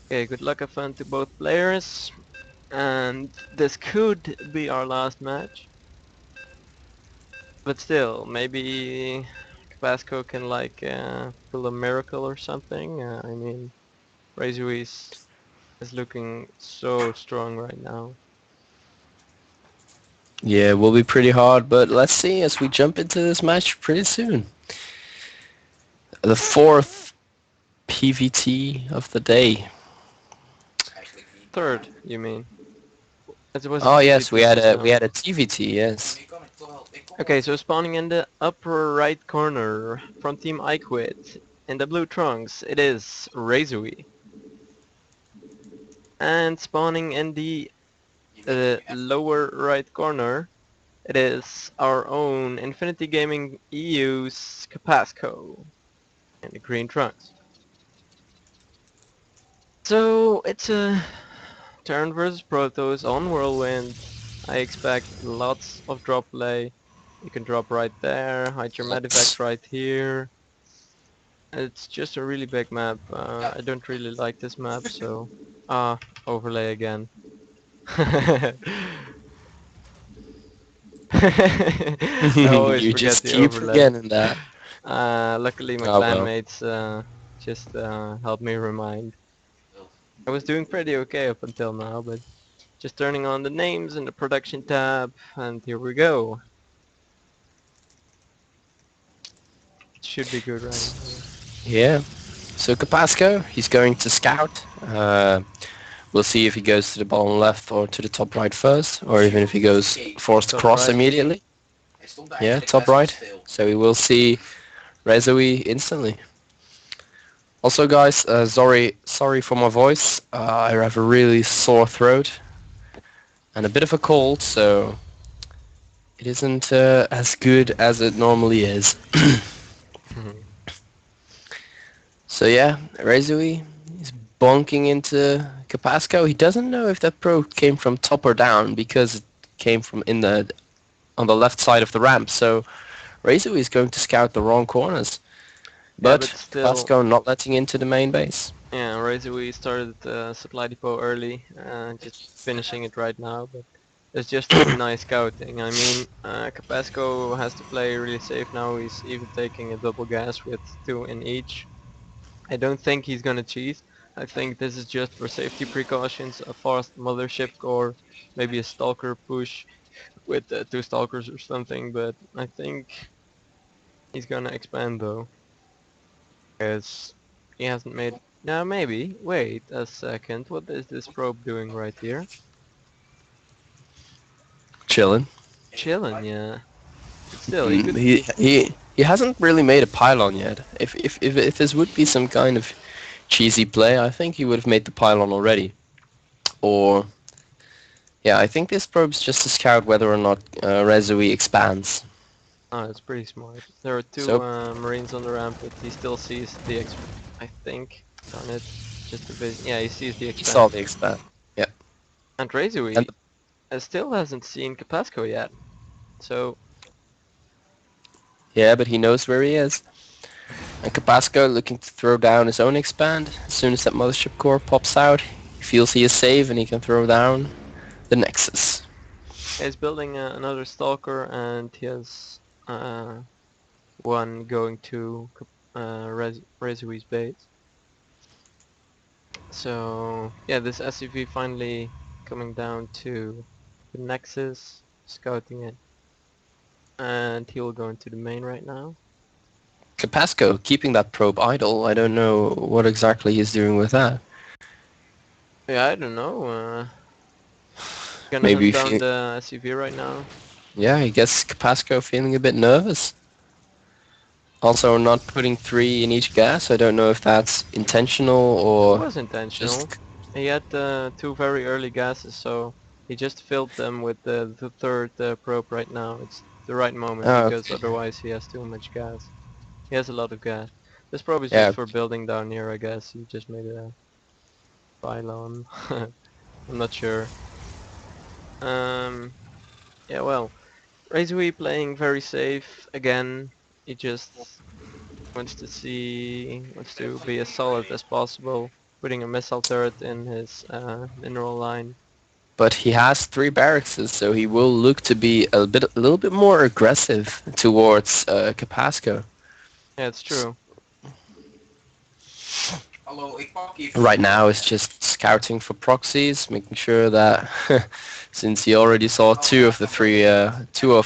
Okay, good luck and fun to both players. And this could be our last match. But still, maybe Tabasco can pull a miracle or something. I mean, Razor is looking so strong right now. Yeah, it will be pretty hard, but let's see as we jump into this match pretty soon. The fourth PVT of the day. Third, you mean? It was a Oh yes, we PvP had just a we now. had a TVT. Yes. Okay, so spawning in the upper right corner from Team iQuit in the blue trunks, it is Razui. And spawning in the lower right corner, it is our own Infinity Gaming EU's Capasco in the green trunks. So it's a turn versus Protoss on Whirlwind. I expect lots of drop play. You can drop right there, hide your Yes. medivacs right here. It's just a really big map. I don't really like this map, so... Ah, overlay again. I always You forget just the keep overlay. forgetting that. Luckily my Oh well. clanmates just helped me remind. I was doing pretty okay up until now, but just turning on the names in the production tab, and here we go. Should be good right now. Yeah. So Capasco, he's going to scout. We'll see if he goes to the bottom left or to the top right first, or even if he goes forced Top across right. immediately. Yeah, top right. So we will see Rezoe instantly. Also, guys, sorry for my voice. I have a really sore throat and a bit of a cold, so it isn't as good as it normally is. So yeah, Rezoe is bonking into Capasco. He doesn't know if that probe came from top or down because it came from in the on the left side of the ramp. So Rezoe is going to scout the wrong corners, Yeah, but but still, Capasco not letting into the main base. yeah, Razor we started supply depot early, just finishing it right now, but it's just really nice scouting. I mean, Capasco has to play really safe now. He's even taking a double gas with two in each. I don't think he's gonna cheese. I think this is just for safety precautions, a fast mothership core, maybe a stalker push with two stalkers or something, but I think he's gonna expand though, because he hasn't made... No, maybe. Wait a second, what is this probe doing right here? Chilling. Chilling, yeah. But still, he Mm, could... he hasn't really made a pylon yet. If this would be some kind of cheesy play, I think he would have made the pylon already. Or yeah, I think this probe's just to scout whether or not Rezoe expands. Oh, it's pretty smart. There are two So marines on the ramp, but he still sees the I think. Darn it. Just a bit... Yeah, he sees the he saw expand. the expand. Yeah, And and Razui still hasn't seen Capasco yet. So, yeah, but he knows where he is. And Capasco looking to throw down his own expand. As soon as that mothership core pops out, he feels he is safe and he can throw down the Nexus. he's building another stalker, and he has uh, one going to Razui's base. So yeah, this SUV finally coming down to the Nexus, scouting it, and he'll go into the main right now. Capasco keeping that probe idle. I don't know what exactly he's doing with that. Yeah, I don't know. Gonna Maybe hunt if down you, the SUV right now. yeah, I guess Capasco feeling a bit nervous. Also not putting three in each gas. I don't know if that's intentional It or was intentional. just He had two very early gases, so he just filled them with the third probe right now. It's the right moment oh, because okay. otherwise he has too much gas. He has a lot of gas. This probe is just Yeah, for building down here, I guess. He just made a pylon. I'm not sure. Um, yeah, well, Razui playing very safe again. He just wants to be as solid as possible. putting a missile turret in his mineral line. But he has 3 barracks, so he will look to be a little bit more aggressive towards Capasco. Yeah, it's true. Right now, it's just scouting for proxies, making sure that since he already saw two of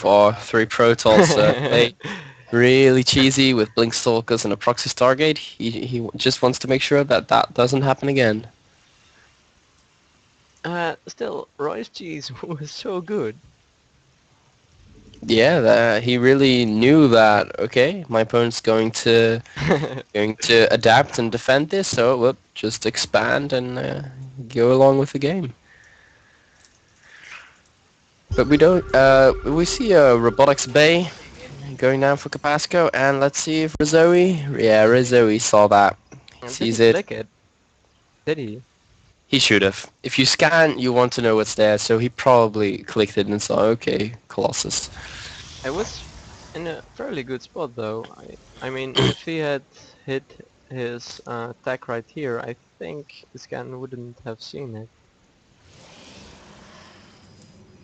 our 3 Protoss play really cheesy with Blink Stalkers and a proxy Stargate, he just wants to make sure that that doesn't happen again. Still, Roy's cheese was so good. Yeah, he really knew that. Okay, my opponent's going to adapt and defend this, so we'll just expand and go along with the game. But we don't. We see a robotics bay going down for Capasco, and let's see if Rizzoe. Yeah, Rizzoe saw that. He Did he sees it. click it? Did he? He should have. If you scan, you want to know what's there, so he probably clicked it and saw, okay, Colossus. I was in a fairly good spot though. I mean, if he had hit his attack right here, I think the scan wouldn't have seen it.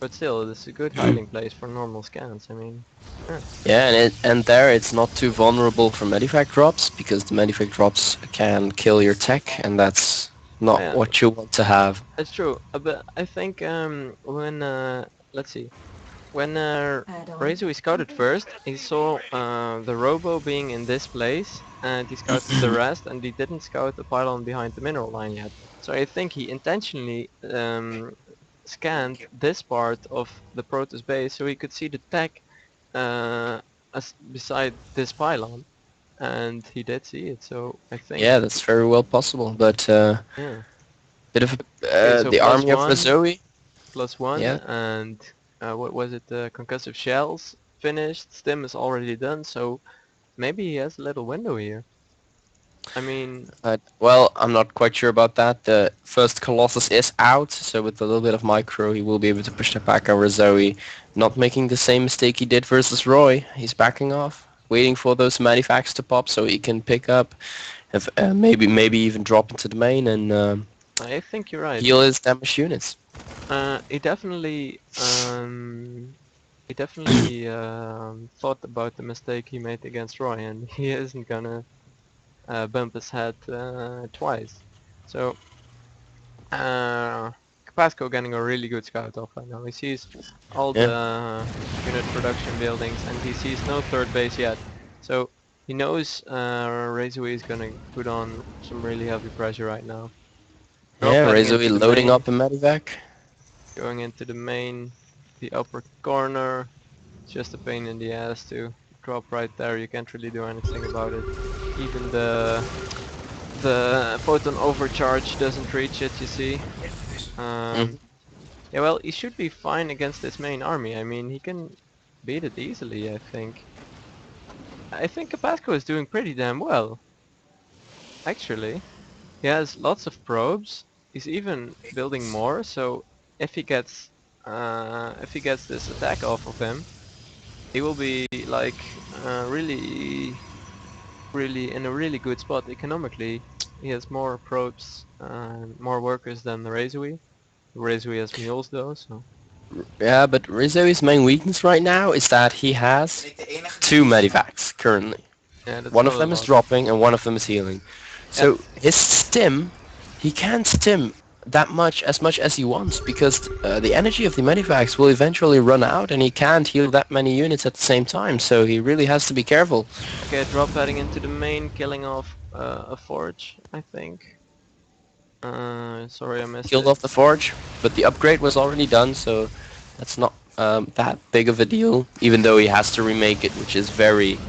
But still, this is a good hiding place for normal scans. I mean, yeah. Yeah, and there it's not too vulnerable for medivac drops because the medivac drops can kill your tech, and that's not Yeah, what you want to have. it's true. But I think when let's see, when Razor scouted first, he saw the Robo being in this place, and he scouted the rest, and he didn't scout the pylon behind the mineral line yet. So I think he intentionally scanned this part of the Protoss base so he could see the tech beside this pylon, and he did see it. So I think, Yeah, that's very well possible, but yeah. bit of Okay, so the army of Rizzoe. plus one, Yeah, and what was it? The concussive shells finished. Stim is already done, so maybe he has a little window here. I mean, well, I'm not quite sure about that. The first Colossus is out, so with a little bit of micro, he will be able to push that back over Zoe, not making the same mistake he did versus Roy. He's backing off, waiting for those manufacts to pop so he can pick up, if, maybe even drop into the main and I think you're right. heal his damaged units. He definitely thought about the mistake he made against Roy, and he isn't gonna bump his head twice. So uh, Pasco getting a really good scout off right now. He sees all Yeah, the unit production buildings, and he sees no third base yet. So he knows Razor is gonna put on some really heavy pressure right now. Drop yeah, heading Rizzoe into the loading main, up a medivac. going into the main, the upper corner. It's just a pain in the ass to drop right there. You can't really do anything about it. Even the photon overcharge doesn't reach it, you see. Mm. Um, yeah, well, he should be fine against this main army. I mean, he can beat it easily, I think. I think Capasco is doing pretty damn well, actually. He has lots of probes. He's even building more, so if if he gets this attack off of him, he will be like really in a really good spot economically. He has more probes and more workers than the Razui. Razui has mules though, so Yeah, but Rizzoe's main weakness right now is that he has 2 medivacs currently. yeah, that's One not of a them is lot. dropping and one of them is healing. Yeah, So his stim, he can't stim that much as he wants because the energy of the medivacs will eventually run out and he can't heal that many units at the same time. So he really has to be careful. okay, drop heading into the main, killing off a forge, I think. Sorry I missed Killed it. off the forge, but the upgrade was already done, so that's not that big of a deal. Even though he has to remake it, which is very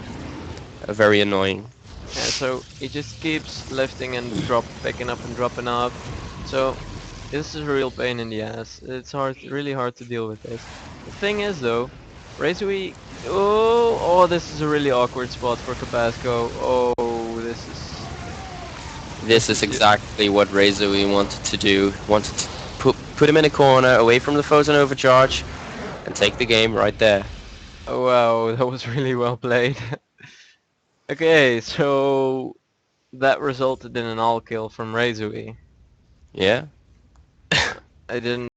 annoying. Yeah, so he just keeps lifting and picking up and dropping up. So this is a real pain in the ass. It's really hard to deal with this. The thing is though, Razui, oh, this is a really awkward spot for Capasco. Oh, This this is is ju- exactly what Razorly wanted to do. Wanted to put him in a corner, away from the photon overcharge, and take the game right there. oh wow, that was really well played. Okay, so that resulted in an all kill from Razui. Yeah. I didn't